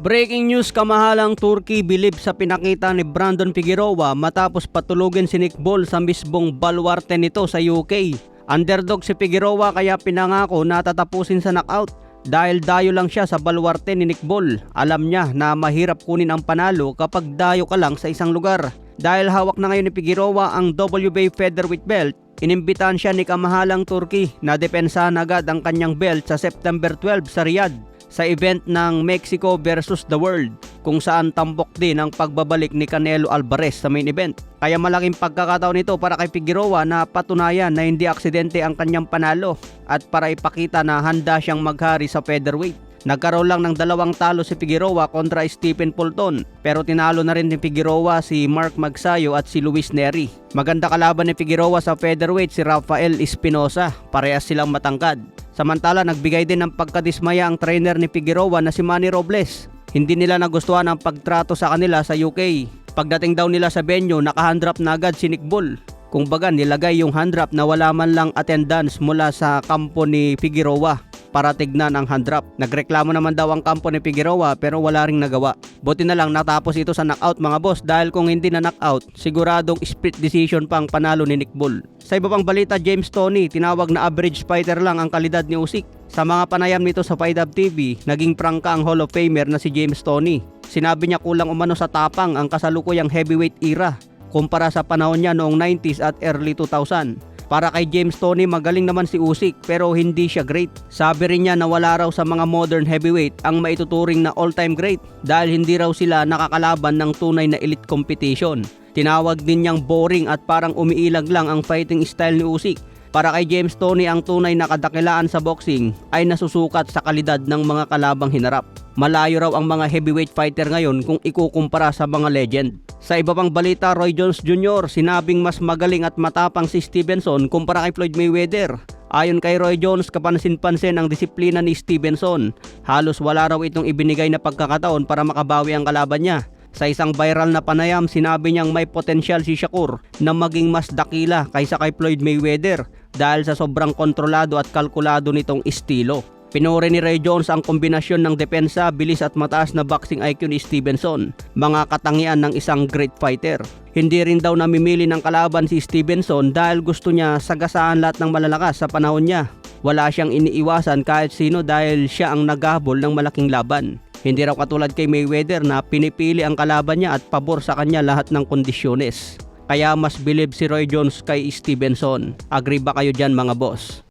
Breaking news, kamahalang Turkey bilib sa pinakita ni Brandon Figueroa matapos patulugin si Nick Ball sa mismong baluarte nito sa UK. Underdog si Figueroa kaya pinangako na tatapusin sa knockout. Dahil dayo lang siya sa baluarte ni Nick Ball, alam niya na mahirap kunin ang panalo kapag dayo ka lang sa isang lugar. Dahil hawak na ngayon ni Figueroa ang WBA featherweight belt, inimbitahan siya ni kamahalang Turkey na depensahan agad ang kanyang belt sa September 12 sa Riyadh sa event ng Mexico versus the World, kung saan tambok din ang pagbabalik ni Canelo Alvarez sa main event. Kaya malaking pagkakataon ito para kay Figueroa na patunayan na hindi aksidente ang kanyang panalo at para ipakita na handa siyang maghari sa featherweight. Nagkaroon lang ng 2 talo si Figueroa kontra Stephen Fulton, pero tinalo na rin ni Figueroa si Mark Magsayo at si Luis Nery. Maganda kalaban ni Figueroa sa featherweight si Rafael Espinosa, parehas silang matangkad. Samantala nagbigay din ng pagkadismaya ang trainer ni Figueroa na si Manny Robles. Hindi nila nagustuhan ang pagtrato sa kanila sa UK. Pagdating daw nila sa venue, naka-handrap na agad si Nick Ball. Kung baga nilagay yung handrap na wala man lang attendance mula sa kampo ni Figueroa para tignan ang handrap. Nagreklamo naman daw ang kampo ni Figueroa pero wala ring nagawa. Buti na lang natapos ito sa knockout mga boss, dahil kung hindi na knockout, siguradong split decision pang panalo ni Nick Ball. Sa iba pang balita, James Toney, tinawag na average fighter lang ang kalidad ni Usyk. Sa mga panayam nito sa Fight Hub TV, naging prangka ang Hall of Famer na si James Toney. Sinabi niya kulang umano sa tapang ang kasalukuyang heavyweight era kumpara sa panahon niya noong 90s at early 2000. Para kay James Toney, magaling naman si Usyk pero hindi siya great. Sabi rin niya na wala raw sa mga modern heavyweight ang maituturing na all-time great dahil hindi raw sila nakakalaban ng tunay na elite competition. Tinawag din niyang boring at parang umiilag lang ang fighting style ni Usyk. Para kay James Toney, ang tunay na kadakilaan sa boxing ay nasusukat sa kalidad ng mga kalabang hinarap. Malayo raw ang mga heavyweight fighter ngayon kung ikukumpara sa mga legend. Sa iba pang balita, Roy Jones Jr. sinabing mas magaling at matapang si Stevenson kumpara kay Floyd Mayweather. Ayon kay Roy Jones, kapansin-pansin ang disiplina ni Stevenson. Halos wala raw itong ibinigay na pagkakataon para makabawi ang kalaban niya. Sa isang viral na panayam, sinabi niyang may potensyal si Shakur na maging mas dakila kaysa kay Floyd Mayweather dahil sa sobrang kontrolado at kalkulado nitong estilo. Pinuri ni Roy Jones ang kombinasyon ng depensa, bilis at mataas na boxing IQ ni Stevenson, mga katangian ng isang great fighter. Hindi rin daw namimili ng kalaban si Stevenson dahil gusto niya sagasaan lahat ng malalakas sa panahon niya. Wala siyang iniiwasan kahit sino dahil siya ang naghahabol ng malaking laban. Hindi raw katulad kay Mayweather na pinipili ang kalaban niya at pabor sa kanya lahat ng kondisyones. Kaya mas bilib si Roy Jones kay Stevenson. Agree ba kayo dyan mga boss?